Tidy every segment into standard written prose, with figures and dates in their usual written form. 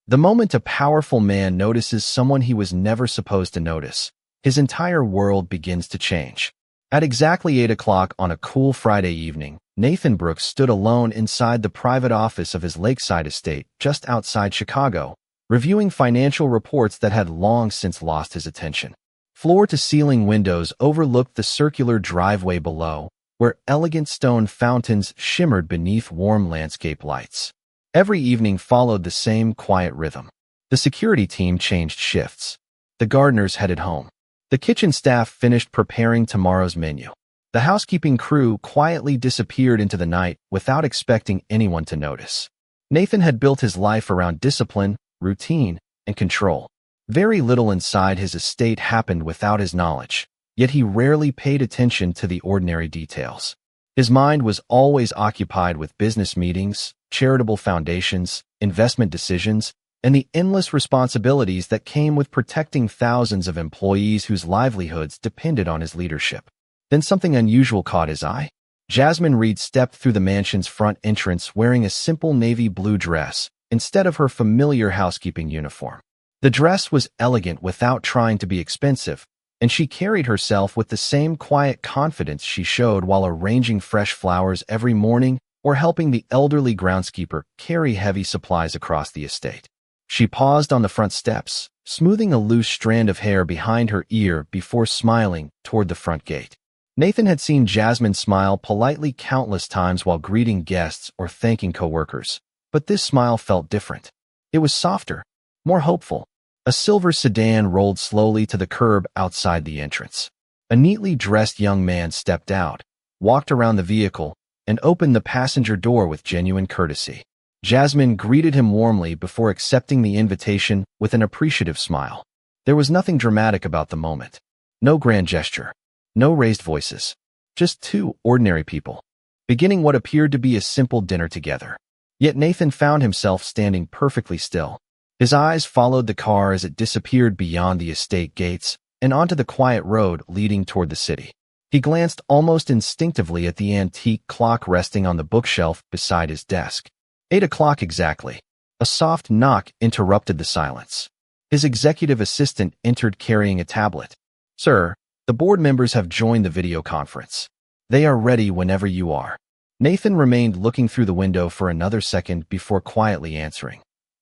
The moment a powerful man notices someone he was never supposed to notice, his entire world begins to change. At exactly 8 o'clock on a cool Friday evening, Nathan Brooks stood alone inside the private office of his lakeside estate just outside Chicago, reviewing financial reports that had long since lost his attention. Floor-to-ceiling windows overlooked the circular driveway below, where elegant stone fountains shimmered beneath warm landscape lights. Every evening followed the same quiet rhythm. The security team changed shifts. The gardeners headed home. The kitchen staff finished preparing tomorrow's menu. The housekeeping crew quietly disappeared into the night without expecting anyone to notice. Nathan had built his life around discipline, routine, and control. Very little inside his estate happened without his knowledge, yet he rarely paid attention to the ordinary details. His mind was always occupied with business meetings, charitable foundations, investment decisions, and the endless responsibilities that came with protecting thousands of employees whose livelihoods depended on his leadership. Then something unusual caught his eye. Jasmine Reed stepped through the mansion's front entrance wearing a simple navy blue dress instead of her familiar housekeeping uniform. The dress was elegant without trying to be expensive, and she carried herself with the same quiet confidence she showed while arranging fresh flowers every morning or helping the elderly groundskeeper carry heavy supplies across the estate. She paused on the front steps, smoothing a loose strand of hair behind her ear before smiling toward the front gate. Nathan had seen Jasmine smile politely countless times while greeting guests or thanking coworkers, but this smile felt different. It was softer, more hopeful. A silver sedan rolled slowly to the curb outside the entrance. A neatly dressed young man stepped out, walked around the vehicle, and opened the passenger door with genuine courtesy. Jasmine greeted him warmly before accepting the invitation with an appreciative smile. There was nothing dramatic about the moment. No grand gesture. No raised voices. Just two ordinary people, beginning what appeared to be a simple dinner together. Yet Nathan found himself standing perfectly still. His eyes followed the car as it disappeared beyond the estate gates and onto the quiet road leading toward the city. He glanced almost instinctively at the antique clock resting on the bookshelf beside his desk. 8 o'clock exactly. A soft knock interrupted the silence. His executive assistant entered carrying a tablet. "Sir, the board members have joined the video conference. They are ready whenever you are." Nathan remained looking through the window for another second before quietly answering.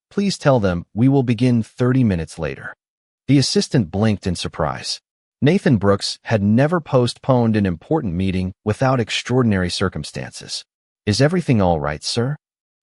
"Please tell them we will begin 30 minutes later." The assistant blinked in surprise. Nathan Brooks had never postponed an important meeting without extraordinary circumstances. "Is everything all right, sir?"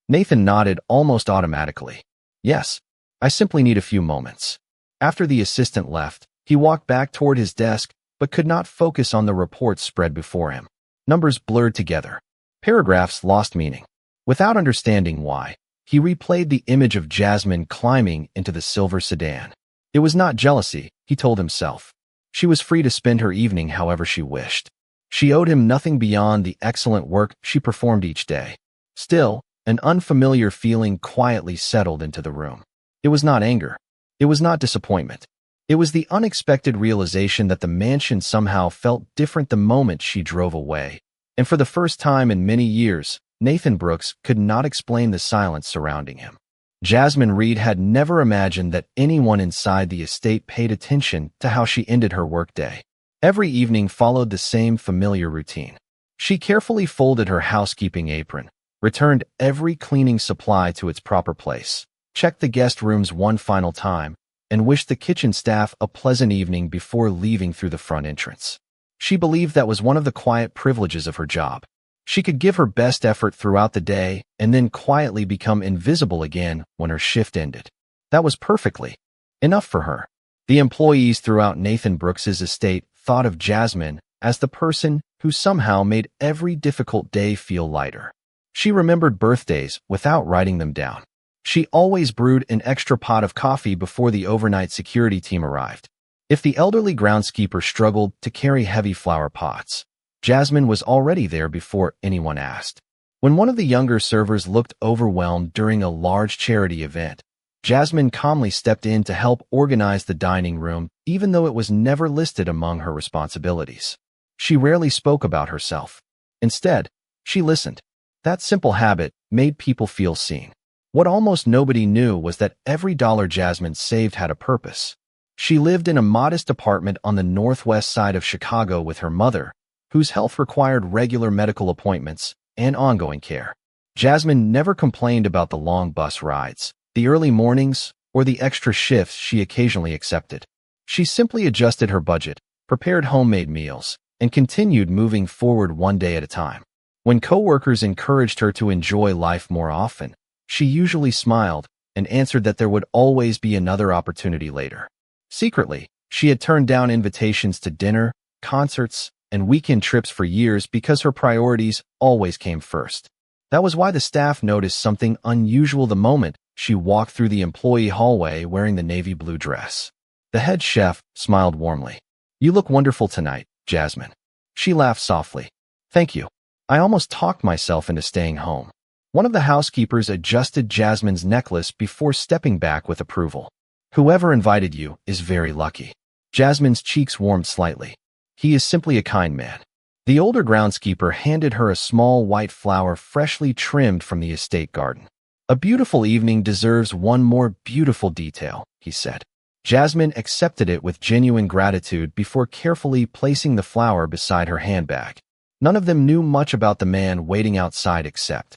Nathan nodded almost automatically. "Yes, I simply need a few moments." After the assistant left, he walked back toward his desk but could not focus on the reports spread before him. Numbers blurred together. Paragraphs lost meaning. Without understanding why, he replayed the image of Jasmine climbing into the silver sedan. It was not jealousy, he told himself. She was free to spend her evening however she wished. She owed him nothing beyond the excellent work she performed each day. Still, an unfamiliar feeling quietly settled into the room. It was not anger. It was not disappointment. It was the unexpected realization that the mansion somehow felt different the moment she drove away. And for the first time in many years, Nathan Brooks could not explain the silence surrounding him. Jasmine Reed had never imagined that anyone inside the estate paid attention to how she ended her workday. Every evening followed the same familiar routine. She carefully folded her housekeeping apron, returned every cleaning supply to its proper place, checked the guest rooms one final time, and wished the kitchen staff a pleasant evening before leaving through the front entrance. She believed that was one of the quiet privileges of her job. She could give her best effort throughout the day and then quietly become invisible again when her shift ended. That was perfectly enough for her. The employees throughout Nathan Brooks's estate thought of Jasmine as the person who somehow made every difficult day feel lighter. She remembered birthdays without writing them down. She always brewed an extra pot of coffee before the overnight security team arrived. If the elderly groundskeeper struggled to carry heavy flower pots, Jasmine was already there before anyone asked. When one of the younger servers looked overwhelmed during a large charity event, Jasmine calmly stepped in to help organize the dining room, even though it was never listed among her responsibilities. She rarely spoke about herself. Instead, she listened. That simple habit made people feel seen. What almost nobody knew was that every dollar Jasmine saved had a purpose. She lived in a modest apartment on the northwest side of Chicago with her mother, whose health required regular medical appointments and ongoing care. Jasmine never complained about the long bus rides, the early mornings, or the extra shifts she occasionally accepted. She simply adjusted her budget, prepared homemade meals, and continued moving forward one day at a time. When coworkers encouraged her to enjoy life more often, she usually smiled and answered that there would always be another opportunity later. Secretly, she had turned down invitations to dinner, concerts, and weekend trips for years because her priorities always came first. That was why the staff noticed something unusual the moment she walked through the employee hallway wearing the navy blue dress. The head chef smiled warmly. "You look wonderful tonight, Jasmine." She laughed softly. "Thank you. I almost talked myself into staying home." One of the housekeepers adjusted Jasmine's necklace before stepping back with approval. "Whoever invited you is very lucky." Jasmine's cheeks warmed slightly. "He is simply a kind man." The older groundskeeper handed her a small white flower freshly trimmed from the estate garden. "A beautiful evening deserves one more beautiful detail," he said. Jasmine accepted it with genuine gratitude before carefully placing the flower beside her handbag. None of them knew much about the man waiting outside except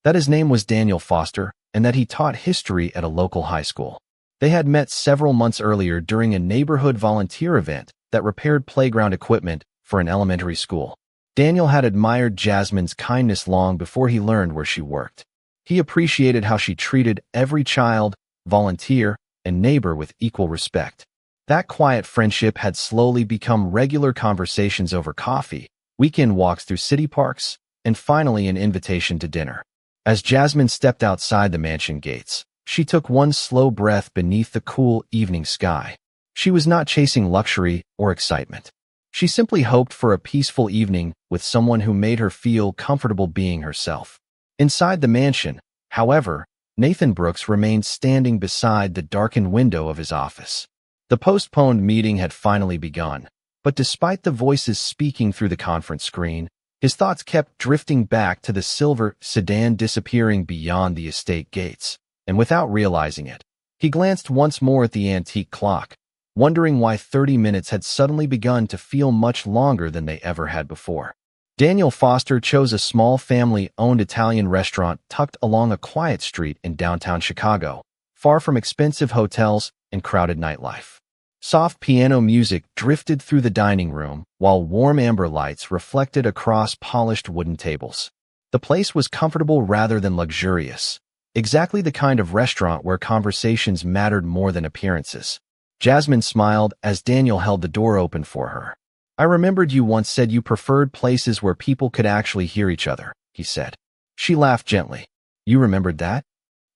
that his name was Daniel Foster and that he taught history at a local high school. They had met several months earlier during a neighborhood volunteer event that repaired playground equipment for an elementary school. Daniel had admired Jasmine's kindness long before he learned where she worked. He appreciated how she treated every child, volunteer, and neighbor with equal respect. That quiet friendship had slowly become regular conversations over coffee, weekend walks through city parks, and finally an invitation to dinner. As Jasmine stepped outside the mansion gates, she took one slow breath beneath the cool evening sky. She was not chasing luxury or excitement. She simply hoped for a peaceful evening with someone who made her feel comfortable being herself. Inside the mansion, however, Nathan Brooks remained standing beside the darkened window of his office. The postponed meeting had finally begun, but despite the voices speaking through the conference screen, his thoughts kept drifting back to the silver sedan disappearing beyond the estate gates. And without realizing it, he glanced once more at the antique clock, wondering why 30 minutes had suddenly begun to feel much longer than they ever had before. Daniel Foster chose a small family-owned Italian restaurant tucked along a quiet street in downtown Chicago, far from expensive hotels and crowded nightlife. Soft piano music drifted through the dining room, while warm amber lights reflected across polished wooden tables. The place was comfortable rather than luxurious, exactly the kind of restaurant where conversations mattered more than appearances. Jasmine smiled as Daniel held the door open for her. "I remembered you once said you preferred places where people could actually hear each other," he said. She laughed gently. "You remembered that?"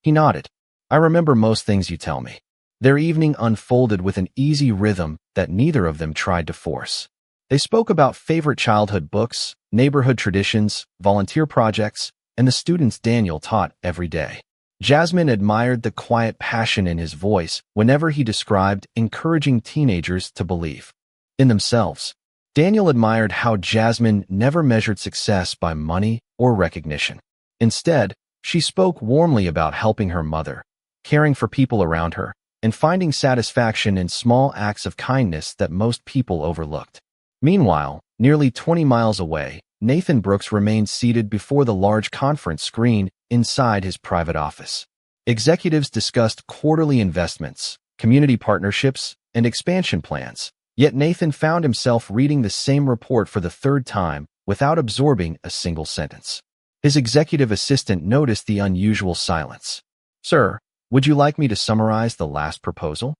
He nodded. "I remember most things you tell me." Their evening unfolded with an easy rhythm that neither of them tried to force. They spoke about favorite childhood books, neighborhood traditions, volunteer projects, and the students Daniel taught every day. Jasmine admired the quiet passion in his voice whenever he described encouraging teenagers to believe in themselves. Daniel admired how Jasmine never measured success by money or recognition. Instead, she spoke warmly about helping her mother, caring for people around her, and finding satisfaction in small acts of kindness that most people overlooked. Meanwhile, nearly 20 miles away, Nathan Brooks remained seated before the large conference screen inside his private office. Executives discussed quarterly investments, community partnerships, and expansion plans, yet Nathan found himself reading the same report for the third time without absorbing a single sentence. His executive assistant noticed the unusual silence. "Sir, would you like me to summarize the last proposal?"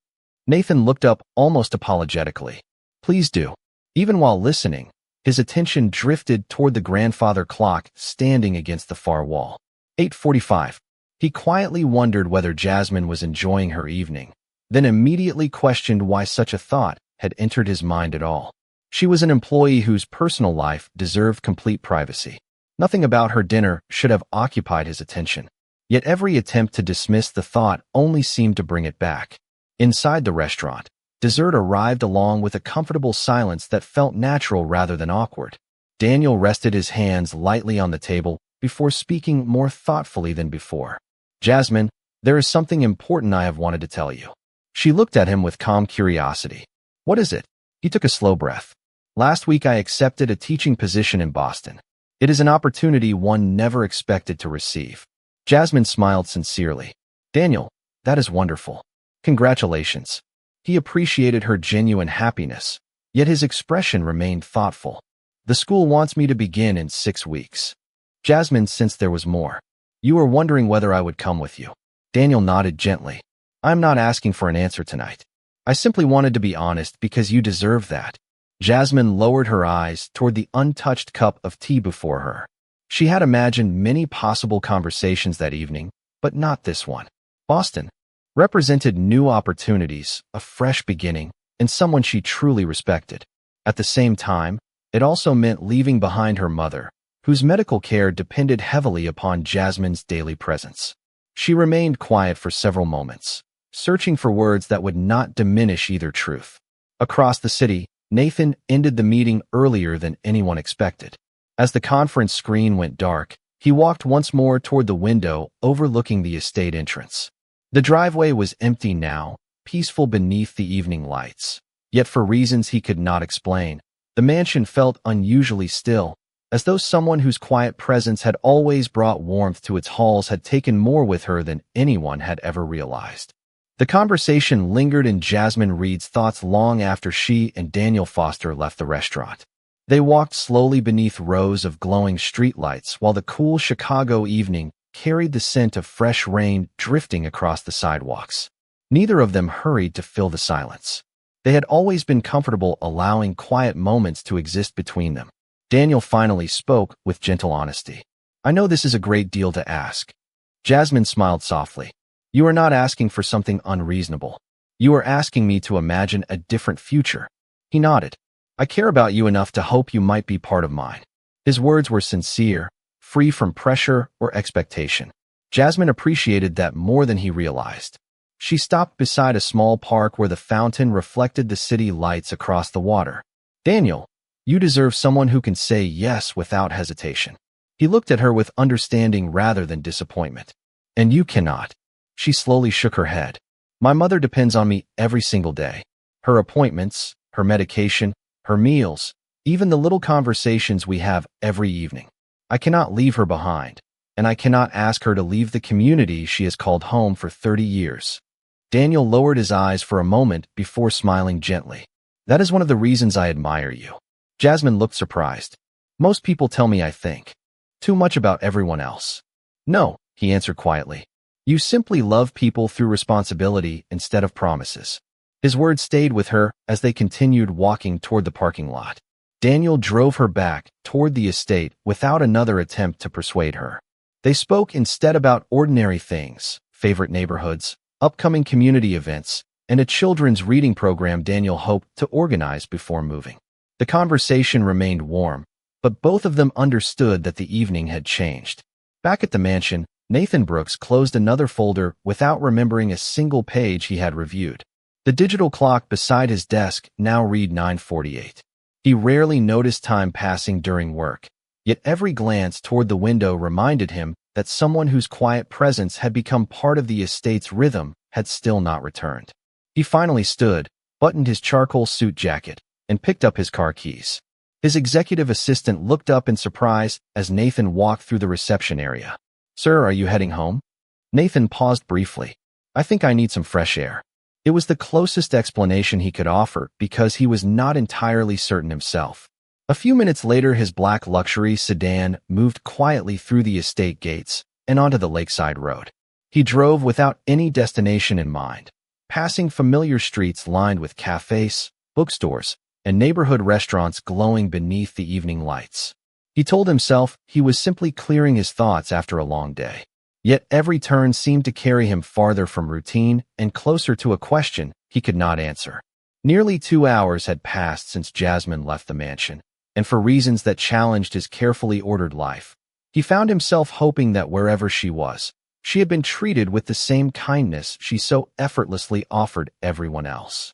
Nathan looked up almost apologetically. "Please do." Even while listening, his attention drifted toward the grandfather clock standing against the far wall. 8:45. He quietly wondered whether Jasmine was enjoying her evening, then immediately questioned why such a thought had entered his mind at all. She was an employee whose personal life deserved complete privacy. Nothing about her dinner should have occupied his attention. Yet every attempt to dismiss the thought only seemed to bring it back. Inside the restaurant, dessert arrived along with a comfortable silence that felt natural rather than awkward. Daniel rested his hands lightly on the table before speaking more thoughtfully than before. Jasmine, there is something important I have wanted to tell you. She looked at him with calm curiosity. What is it? He took a slow breath. Last week I accepted a teaching position in Boston. It is an opportunity one never expected to receive. Jasmine smiled sincerely. Daniel, that is wonderful. Congratulations. He appreciated her genuine happiness, yet his expression remained thoughtful. The school wants me to begin in 6 weeks. Jasmine sensed there was more. You were wondering whether I would come with you. Daniel nodded gently. I'm not asking for an answer tonight. I simply wanted to be honest because you deserve that. Jasmine lowered her eyes toward the untouched cup of tea before her. She had imagined many possible conversations that evening, but not this one. Boston represented new opportunities, a fresh beginning, and someone she truly respected. At the same time, it also meant leaving behind her mother, whose medical care depended heavily upon Jasmine's daily presence. She remained quiet for several moments, searching for words that would not diminish either truth. Across the city, Nathan ended the meeting earlier than anyone expected. As the conference screen went dark, he walked once more toward the window overlooking the estate entrance. The driveway was empty now, peaceful beneath the evening lights. Yet for reasons he could not explain, the mansion felt unusually still, as though someone whose quiet presence had always brought warmth to its halls had taken more with her than anyone had ever realized. The conversation lingered in Jasmine Reed's thoughts long after she and Daniel Foster left the restaurant. They walked slowly beneath rows of glowing streetlights while the cool Chicago evening carried the scent of fresh rain drifting across the sidewalks. Neither of them hurried to fill the silence. They had always been comfortable allowing quiet moments to exist between them. Daniel finally spoke with gentle honesty. I know this is a great deal to ask. Jasmine smiled softly. You are not asking for something unreasonable. You are asking me to imagine a different future. He nodded. I care about you enough to hope you might be part of mine. His words were sincere, free from pressure or expectation. Jasmine appreciated that more than he realized. She stopped beside a small park where the fountain reflected the city lights across the water. Daniel, you deserve someone who can say yes without hesitation. He looked at her with understanding rather than disappointment. And you cannot. She slowly shook her head. My mother depends on me every single day. Her appointments, her medication, her meals, even the little conversations we have every evening. I cannot leave her behind, and I cannot ask her to leave the community she has called home for 30 years. Daniel lowered his eyes for a moment before smiling gently. That is one of the reasons I admire you. Jasmine looked surprised. Most people tell me I think too much about everyone else. No, he answered quietly. You simply love people through responsibility instead of promises. His words stayed with her as they continued walking toward the parking lot. Daniel drove her back toward the estate without another attempt to persuade her. They spoke instead about ordinary things, favorite neighborhoods, upcoming community events, and a children's reading program Daniel hoped to organize before moving. The conversation remained warm, but both of them understood that the evening had changed. Back at the mansion, Nathan Brooks closed another folder without remembering a single page he had reviewed. The digital clock beside his desk now read 9:48. He rarely noticed time passing during work, yet every glance toward the window reminded him that someone whose quiet presence had become part of the estate's rhythm had still not returned. He finally stood, buttoned his charcoal suit jacket, and picked up his car keys. His executive assistant looked up in surprise as Nathan walked through the reception area. Sir, are you heading home? Nathan paused briefly. I think I need some fresh air. It was the closest explanation he could offer because he was not entirely certain himself. A few minutes later, his black luxury sedan moved quietly through the estate gates and onto the lakeside road. He drove without any destination in mind, passing familiar streets lined with cafes, bookstores, and neighborhood restaurants glowing beneath the evening lights. He told himself he was simply clearing his thoughts after a long day. Yet every turn seemed to carry him farther from routine and closer to a question he could not answer. Nearly 2 hours had passed since Jasmine left the mansion, and for reasons that challenged his carefully ordered life, he found himself hoping that wherever she was, she had been treated with the same kindness she so effortlessly offered everyone else.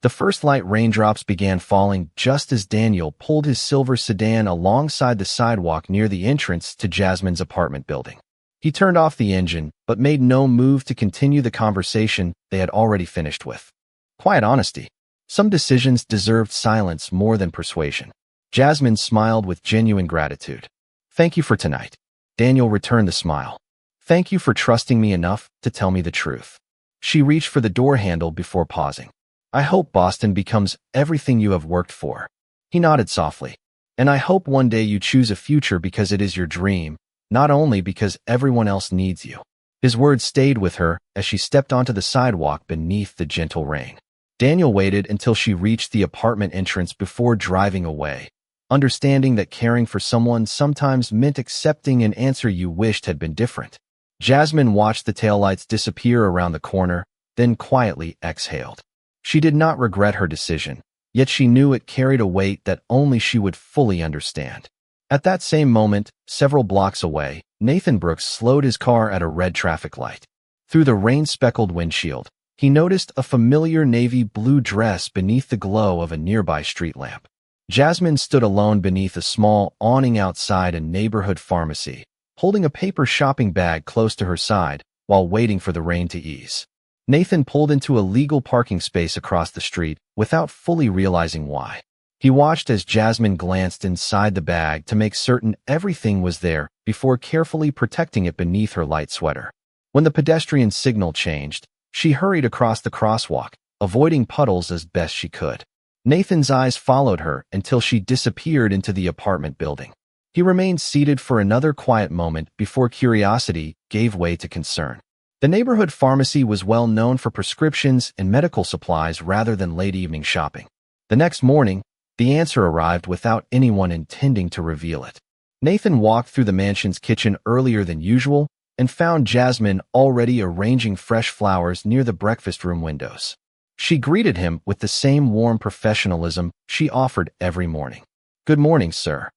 The first light raindrops began falling just as Daniel pulled his silver sedan alongside the sidewalk near the entrance to Jasmine's apartment building. He turned off the engine, but made no move to continue the conversation they had already finished with. Quiet honesty. Some decisions deserved silence more than persuasion. Jasmine smiled with genuine gratitude. Thank you for tonight. Daniel returned the smile. Thank you for trusting me enough to tell me the truth. She reached for the door handle before pausing. I hope Boston becomes everything you have worked for. He nodded softly. And I hope one day you choose a future because it is your dream, not only because everyone else needs you. His words stayed with her as she stepped onto the sidewalk beneath the gentle rain. Daniel waited until she reached the apartment entrance before driving away, understanding that caring for someone sometimes meant accepting an answer you wished had been different. Jasmine watched the taillights disappear around the corner, then quietly exhaled. She did not regret her decision, yet she knew it carried a weight that only she would fully understand. At that same moment, several blocks away, Nathan Brooks slowed his car at a red traffic light. Through the rain-speckled windshield, he noticed a familiar navy blue dress beneath the glow of a nearby street lamp. Jasmine stood alone beneath a small awning outside a neighborhood pharmacy, holding a paper shopping bag close to her side while waiting for the rain to ease. Nathan pulled into a legal parking space across the street without fully realizing why. He watched as Jasmine glanced inside the bag to make certain everything was there before carefully protecting it beneath her light sweater. When the pedestrian signal changed, she hurried across the crosswalk, avoiding puddles as best she could. Nathan's eyes followed her until she disappeared into the apartment building. He remained seated for another quiet moment before curiosity gave way to concern. The neighborhood pharmacy was well known for prescriptions and medical supplies rather than late evening shopping. The next morning, the answer arrived without anyone intending to reveal it. Nathan walked through the mansion's kitchen earlier than usual and found Jasmine already arranging fresh flowers near the breakfast room windows. She greeted him with the same warm professionalism she offered every morning. Good morning, sir.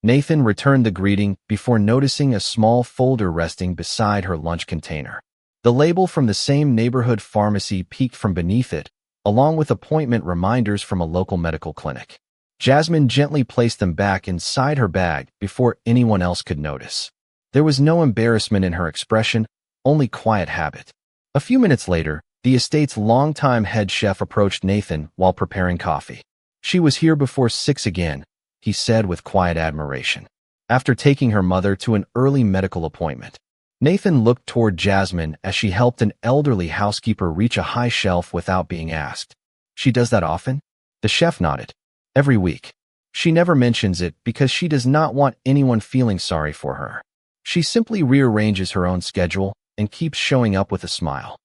Nathan returned the greeting before noticing a small folder resting beside her lunch container. The label from the same neighborhood pharmacy peeked from beneath it, along with appointment reminders from a local medical clinic. Jasmine gently placed them back inside her bag before anyone else could notice. There was no embarrassment in her expression, only quiet habit. A few minutes later, the estate's longtime head chef approached Nathan while preparing coffee. She was here before 6 again, he said with quiet admiration. After taking her mother to an early medical appointment, Nathan looked toward Jasmine as she helped an elderly housekeeper reach a high shelf without being asked. She does that often? The chef nodded. Every week. She never mentions it because she does not want anyone feeling sorry for her. She simply rearranges her own schedule and keeps showing up with a smile.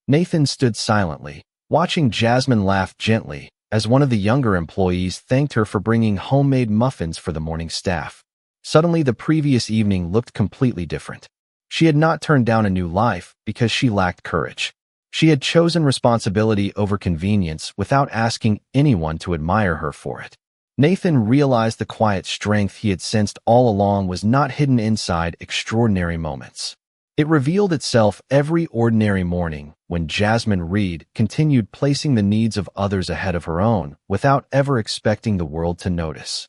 Nathan stood silently, watching Jasmine laugh gently as one of the younger employees thanked her for bringing homemade muffins for the morning staff. Suddenly, the previous evening looked completely different. She had not turned down a new life because she lacked courage. She had chosen responsibility over convenience without asking anyone to admire her for it. Nathan realized the quiet strength he had sensed all along was not hidden inside extraordinary moments. It revealed itself every ordinary morning when Jasmine Reed continued placing the needs of others ahead of her own without ever expecting the world to notice.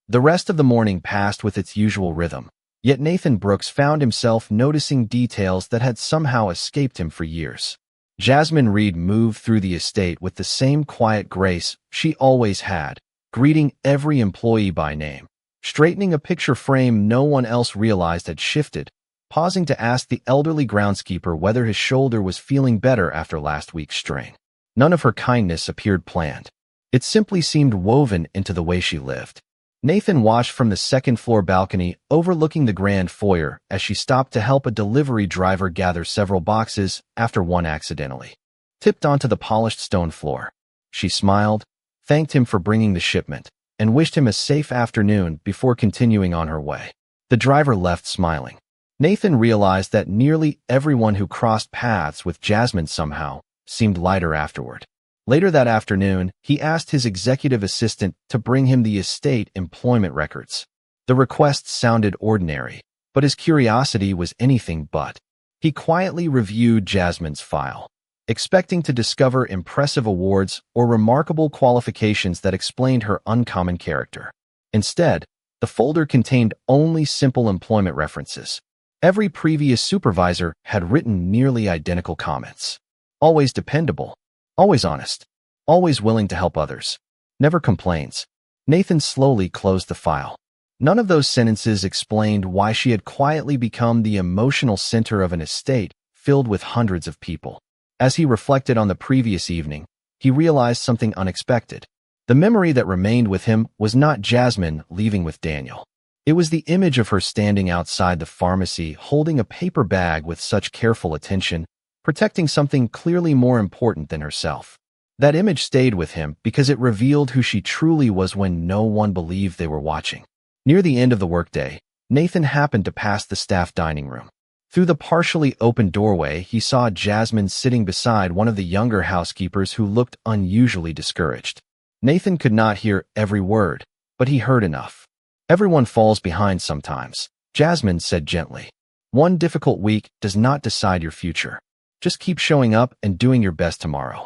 The rest of the morning passed with its usual rhythm, yet Nathan Brooks found himself noticing details that had somehow escaped him for years. Jasmine Reed moved through the estate with the same quiet grace she always had, greeting every employee by name, straightening a picture frame no one else realized had shifted, pausing to ask the elderly groundskeeper whether his shoulder was feeling better after last week's strain. None of her kindness appeared planned. It simply seemed woven into the way she lived. Nathan watched from the second-floor balcony overlooking the grand foyer as she stopped to help a delivery driver gather several boxes after one accidentally tipped onto the polished stone floor. She smiled, thanked him for bringing the shipment, and wished him a safe afternoon before continuing on her way. The driver left smiling. Nathan realized that nearly everyone who crossed paths with Jasmine somehow seemed lighter afterward. Later that afternoon, he asked his executive assistant to bring him the estate employment records. The request sounded ordinary, but his curiosity was anything but. He quietly reviewed Jasmine's file, expecting to discover impressive awards or remarkable qualifications that explained her uncommon character. Instead, the folder contained only simple employment references. Every previous supervisor had written nearly identical comments. Always dependable, always honest, always willing to help others, never complains. Nathan slowly closed the file. None of those sentences explained why she had quietly become the emotional center of an estate filled with hundreds of people. As he reflected on the previous evening, he realized something unexpected. The memory that remained with him was not Jasmine leaving with Daniel. It was the image of her standing outside the pharmacy holding a paper bag with such careful attention, protecting something clearly more important than herself. That image stayed with him because it revealed who she truly was when no one believed they were watching. Near the end of the workday, Nathan happened to pass the staff dining room. Through the partially open doorway, he saw Jasmine sitting beside one of the younger housekeepers who looked unusually discouraged. Nathan could not hear every word, but he heard enough. "Everyone falls behind sometimes," Jasmine said gently. "One difficult week does not decide your future. Just keep showing up and doing your best tomorrow."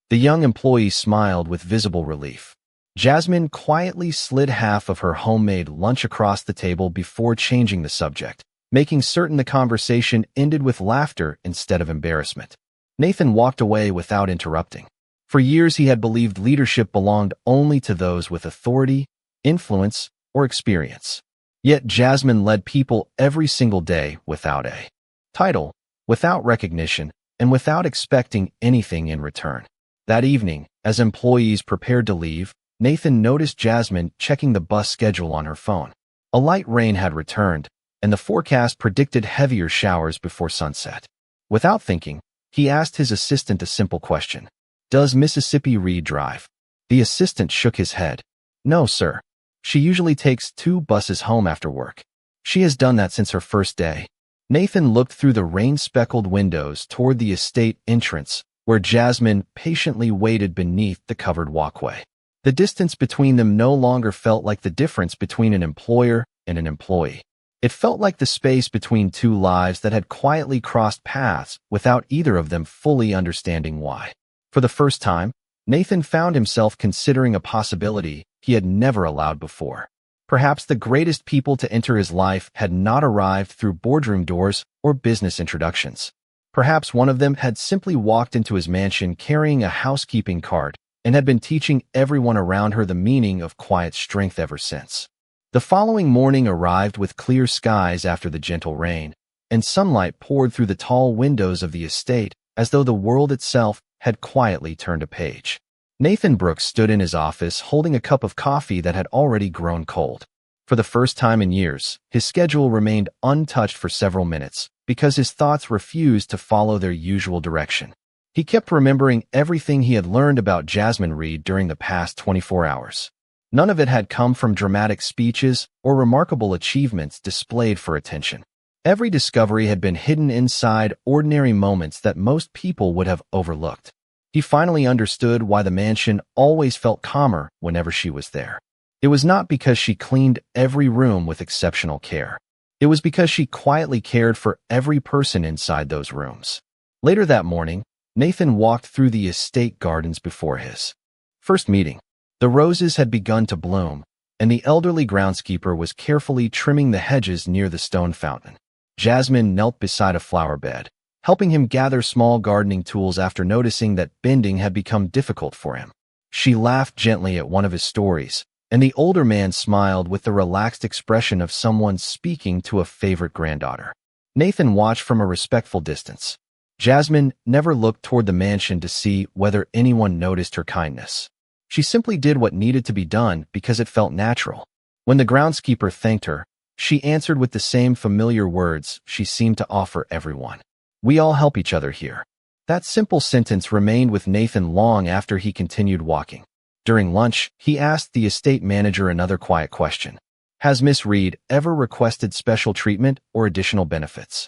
The young employee smiled with visible relief. Jasmine quietly slid half of her homemade lunch across the table before changing the subject, making certain the conversation ended with laughter instead of embarrassment. Nathan walked away without interrupting. For years he had believed leadership belonged only to those with authority, influence, or experience. Yet Jasmine led people every single day without a title, without recognition, and without expecting anything in return. That evening, as employees prepared to leave, Nathan noticed Jasmine checking the bus schedule on her phone. A light rain had returned, and the forecast predicted heavier showers before sunset. Without thinking, he asked his assistant a simple question. "Does Mississippi Reed drive?" The assistant shook his head. "No, sir. She usually takes 2 buses home after work. She has done that since her first day." Nathan looked through the rain-speckled windows toward the estate entrance, where Jasmine patiently waited beneath the covered walkway. The distance between them no longer felt like the difference between an employer and an employee. It felt like the space between 2 lives that had quietly crossed paths without either of them fully understanding why. For the first time, Nathan found himself considering a possibility he had never allowed before. Perhaps the greatest people to enter his life had not arrived through boardroom doors or business introductions. Perhaps one of them had simply walked into his mansion carrying a housekeeping cart and had been teaching everyone around her the meaning of quiet strength ever since. The following morning arrived with clear skies after the gentle rain, and sunlight poured through the tall windows of the estate as though the world itself had quietly turned a page. Nathan Brooks stood in his office holding a cup of coffee that had already grown cold. For the first time in years, his schedule remained untouched for several minutes because his thoughts refused to follow their usual direction. He kept remembering everything he had learned about Jasmine Reed during the past 24 hours. None of it had come from dramatic speeches or remarkable achievements displayed for attention. Every discovery had been hidden inside ordinary moments that most people would have overlooked. He finally understood why the mansion always felt calmer whenever she was there. It was not because she cleaned every room with exceptional care. It was because she quietly cared for every person inside those rooms. Later that morning, Nathan walked through the estate gardens before his first meeting. The roses had begun to bloom, and the elderly groundskeeper was carefully trimming the hedges near the stone fountain. Jasmine knelt beside a flower bed, helping him gather small gardening tools after noticing that bending had become difficult for him. She laughed gently at one of his stories, and the older man smiled with the relaxed expression of someone speaking to a favorite granddaughter. Nathan watched from a respectful distance. Jasmine never looked toward the mansion to see whether anyone noticed her kindness. She simply did what needed to be done because it felt natural. When the groundskeeper thanked her, she answered with the same familiar words she seemed to offer everyone. "We all help each other here." That simple sentence remained with Nathan long after he continued walking. During lunch, he asked the estate manager another quiet question. "Has Miss Reed ever requested special treatment or additional benefits?"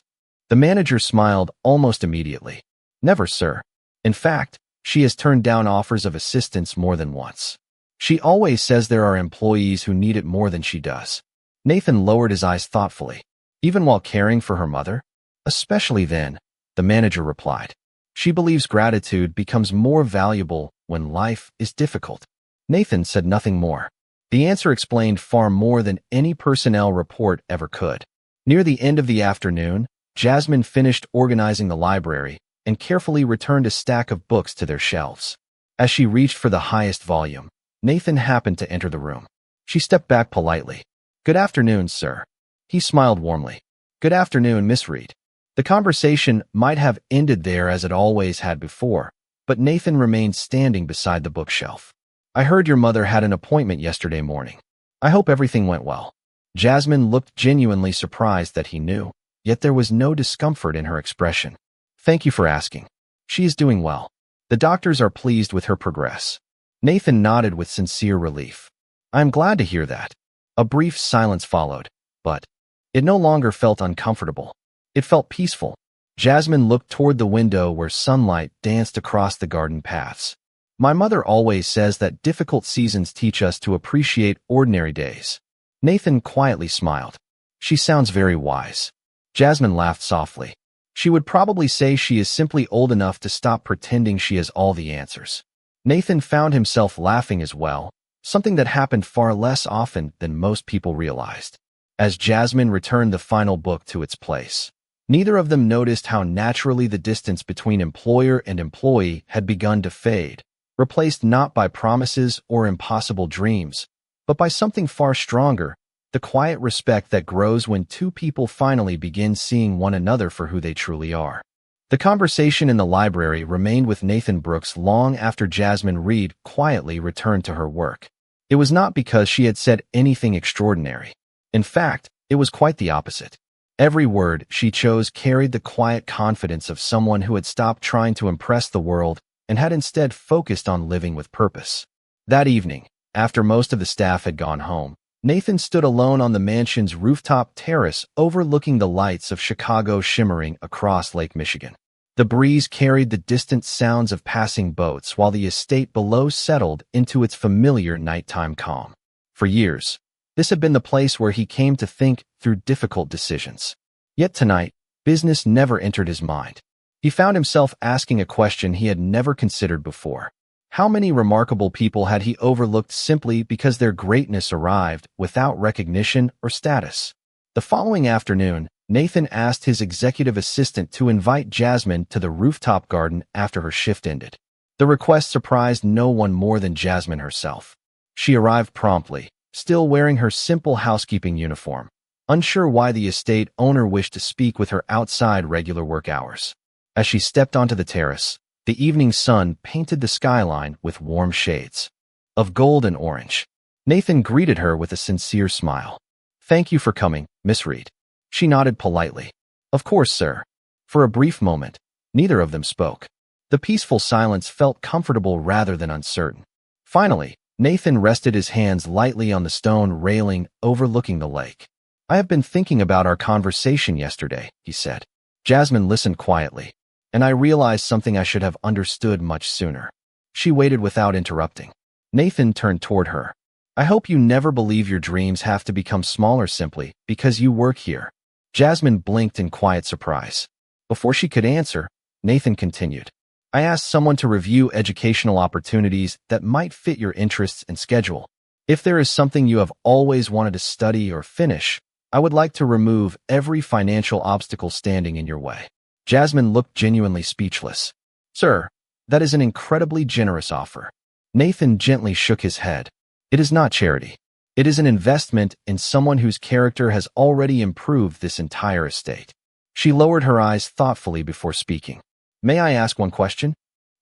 The manager smiled almost immediately. "Never, sir. In fact, she has turned down offers of assistance more than once. She always says there are employees who need it more than she does." Nathan lowered his eyes thoughtfully. "Even while caring for her mother?" "Especially then," the manager replied. "She believes gratitude becomes more valuable when life is difficult." Nathan said nothing more. The answer explained far more than any personnel report ever could. Near the end of the afternoon, Jasmine finished organizing the library and carefully returned a stack of books to their shelves. As she reached for the highest volume, Nathan happened to enter the room. She stepped back politely. "Good afternoon, sir." He smiled warmly. "Good afternoon, Miss Reed." The conversation might have ended there as it always had before, but Nathan remained standing beside the bookshelf. "I heard your mother had an appointment yesterday morning. I hope everything went well." Jasmine looked genuinely surprised that he knew, yet there was no discomfort in her expression. "Thank you for asking. She is doing well. The doctors are pleased with her progress." Nathan nodded with sincere relief. "I am glad to hear that." A brief silence followed, but it no longer felt uncomfortable. It felt peaceful. Jasmine looked toward the window where sunlight danced across the garden paths. "My mother always says that difficult seasons teach us to appreciate ordinary days." Nathan quietly smiled. "She sounds very wise." Jasmine laughed softly. "She would probably say she is simply old enough to stop pretending she has all the answers." Nathan found himself laughing as well, something that happened far less often than most people realized. As Jasmine returned the final book to its place, neither of them noticed how naturally the distance between employer and employee had begun to fade, replaced not by promises or impossible dreams, but by something far stronger, the quiet respect that grows when two people finally begin seeing one another for who they truly are. The conversation in the library remained with Nathan Brooks long after Jasmine Reed quietly returned to her work. It was not because she had said anything extraordinary. In fact, it was quite the opposite. Every word she chose carried the quiet confidence of someone who had stopped trying to impress the world and had instead focused on living with purpose. That evening, after most of the staff had gone home, Nathan stood alone on the mansion's rooftop terrace overlooking the lights of Chicago shimmering across Lake Michigan. The breeze carried the distant sounds of passing boats while the estate below settled into its familiar nighttime calm. For years, this had been the place where he came to think through difficult decisions. Yet tonight, business never entered his mind. He found himself asking a question he had never considered before. How many remarkable people had he overlooked simply because their greatness arrived without recognition or status? The following afternoon, Nathan asked his executive assistant to invite Jasmine to the rooftop garden after her shift ended. The request surprised no one more than Jasmine herself. She arrived promptly, still wearing her simple housekeeping uniform, unsure why the estate owner wished to speak with her outside regular work hours. As she stepped onto the terrace, the evening sun painted the skyline with warm shades of gold and orange. Nathan greeted her with a sincere smile. "Thank you for coming, Miss Reed." She nodded politely. "Of course, sir." For a brief moment, neither of them spoke. The peaceful silence felt comfortable rather than uncertain. Finally, Nathan rested his hands lightly on the stone railing overlooking the lake. "I have been thinking about our conversation yesterday," he said. Jasmine listened quietly, "and I realized something I should have understood much sooner." She waited without interrupting. Nathan turned toward her. "I hope you never believe your dreams have to become smaller simply because you work here." Jasmine blinked in quiet surprise. Before she could answer, Nathan continued. "I asked someone to review educational opportunities that might fit your interests and schedule. If there is something you have always wanted to study or finish, I would like to remove every financial obstacle standing in your way." Jasmine looked genuinely speechless. "Sir, that is an incredibly generous offer." Nathan gently shook his head. "It is not charity. It is an investment in someone whose character has already improved this entire estate." She lowered her eyes thoughtfully before speaking. "May I ask one question?"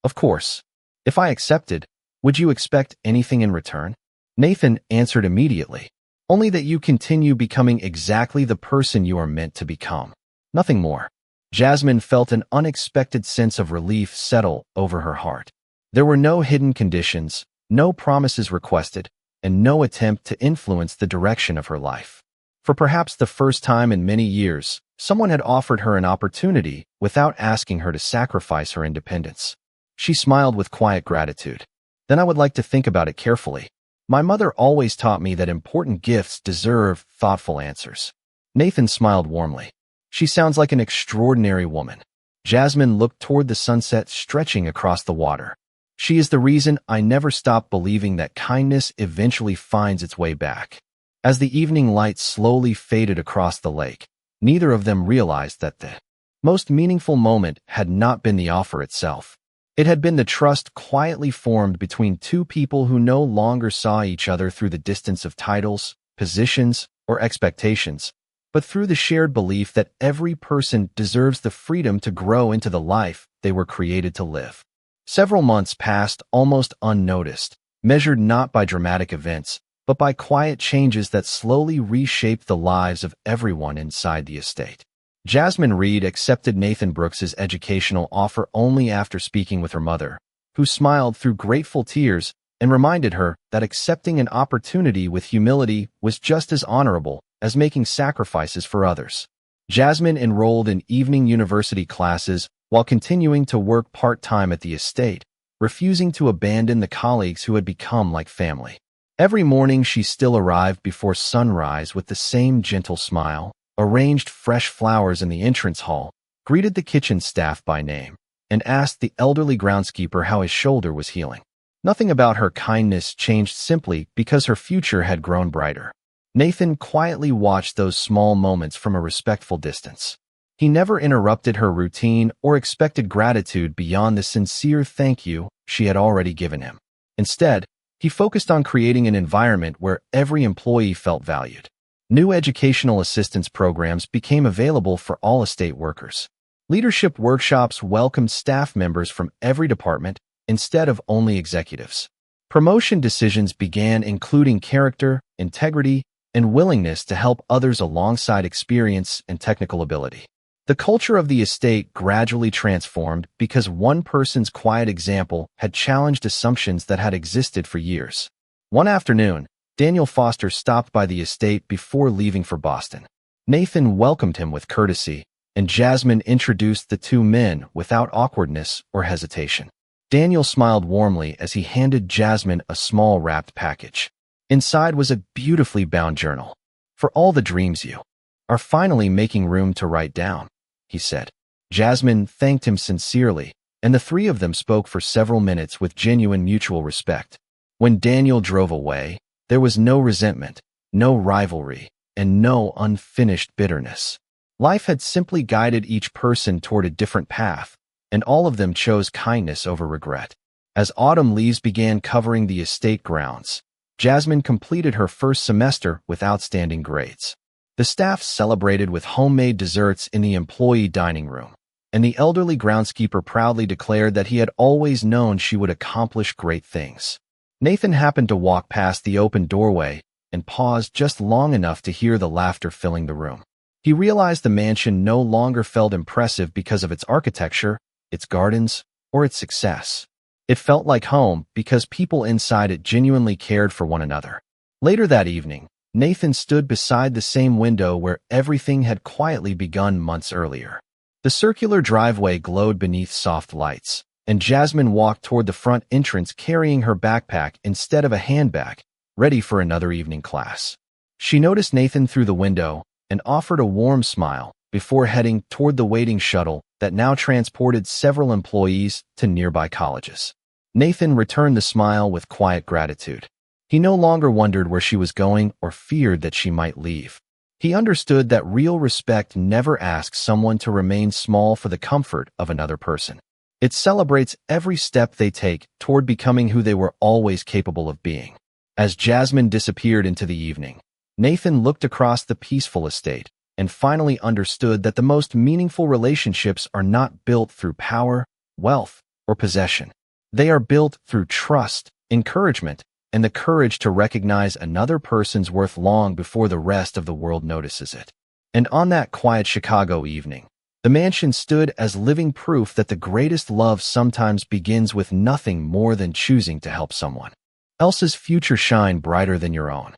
"Of course. If I accepted, would you expect anything in return?" Nathan answered immediately. "Only that you continue becoming exactly the person you are meant to become. Nothing more." Jasmine felt an unexpected sense of relief settle over her heart. There were no hidden conditions, no promises requested, and no attempt to influence the direction of her life. For perhaps the first time in many years, someone had offered her an opportunity without asking her to sacrifice her independence. She smiled with quiet gratitude. "Then I would like to think about it carefully. My mother always taught me that important gifts deserve thoughtful answers." Nathan smiled warmly. "She sounds like an extraordinary woman." Jasmine looked toward the sunset stretching across the water. "She is the reason I never stopped believing that kindness eventually finds its way back." As the evening light slowly faded across the lake, neither of them realized that the most meaningful moment had not been the offer itself. It had been the trust quietly formed between two people who no longer saw each other through the distance of titles, positions, or expectations, but through the shared belief that every person deserves the freedom to grow into the life they were created to live. Several months passed almost unnoticed, measured not by dramatic events, but by quiet changes that slowly reshaped the lives of everyone inside the estate. Jasmine Reed accepted Nathan Brooks's educational offer only after speaking with her mother, who smiled through grateful tears and reminded her that accepting an opportunity with humility was just as honorable as making sacrifices for others. Jasmine enrolled in evening university classes while continuing to work part-time at the estate, refusing to abandon the colleagues who had become like family. Every morning she still arrived before sunrise with the same gentle smile, arranged fresh flowers in the entrance hall, greeted the kitchen staff by name, and asked the elderly groundskeeper how his shoulder was healing. Nothing about her kindness changed simply because her future had grown brighter. Nathan quietly watched those small moments from a respectful distance. He never interrupted her routine or expected gratitude beyond the sincere thank you she had already given him. Instead, he focused on creating an environment where every employee felt valued. New educational assistance programs became available for all estate workers. Leadership workshops welcomed staff members from every department instead of only executives. Promotion decisions began including character, integrity, and willingness to help others alongside experience and technical ability. The culture of the estate gradually transformed because one person's quiet example had challenged assumptions that had existed for years. One afternoon, Daniel Foster stopped by the estate before leaving for Boston. Nathan welcomed him with courtesy, and Jasmine introduced the two men without awkwardness or hesitation. Daniel smiled warmly as he handed Jasmine a small wrapped package. Inside was a beautifully bound journal. "For all the dreams you are finally making room to write down," he said. Jasmine thanked him sincerely, and the three of them spoke for several minutes with genuine mutual respect. When Daniel drove away, there was no resentment, no rivalry, and no unfinished bitterness. Life had simply guided each person toward a different path, and all of them chose kindness over regret. As autumn leaves began covering the estate grounds, Jasmine completed her first semester with outstanding grades. The staff celebrated with homemade desserts in the employee dining room, and the elderly groundskeeper proudly declared that he had always known she would accomplish great things. Nathan happened to walk past the open doorway and paused just long enough to hear the laughter filling the room. He realized the mansion no longer felt impressive because of its architecture, its gardens, or its success. It felt like home because people inside it genuinely cared for one another. Later that evening, Nathan stood beside the same window where everything had quietly begun months earlier. The circular driveway glowed beneath soft lights, and Jasmine walked toward the front entrance carrying her backpack instead of a handbag, ready for another evening class. She noticed Nathan through the window and offered a warm smile before heading toward the waiting shuttle that now transported several employees to nearby colleges. Nathan returned the smile with quiet gratitude. He no longer wondered where she was going or feared that she might leave. He understood that real respect never asks someone to remain small for the comfort of another person. It celebrates every step they take toward becoming who they were always capable of being. As Jasmine disappeared into the evening, Nathan looked across the peaceful estate and finally understood that the most meaningful relationships are not built through power, wealth, or possession. They are built through trust, encouragement, and the courage to recognize another person's worth long before the rest of the world notices it. And on that quiet Chicago evening, the mansion stood as living proof that the greatest love sometimes begins with nothing more than choosing to help someone else's future shine brighter than your own.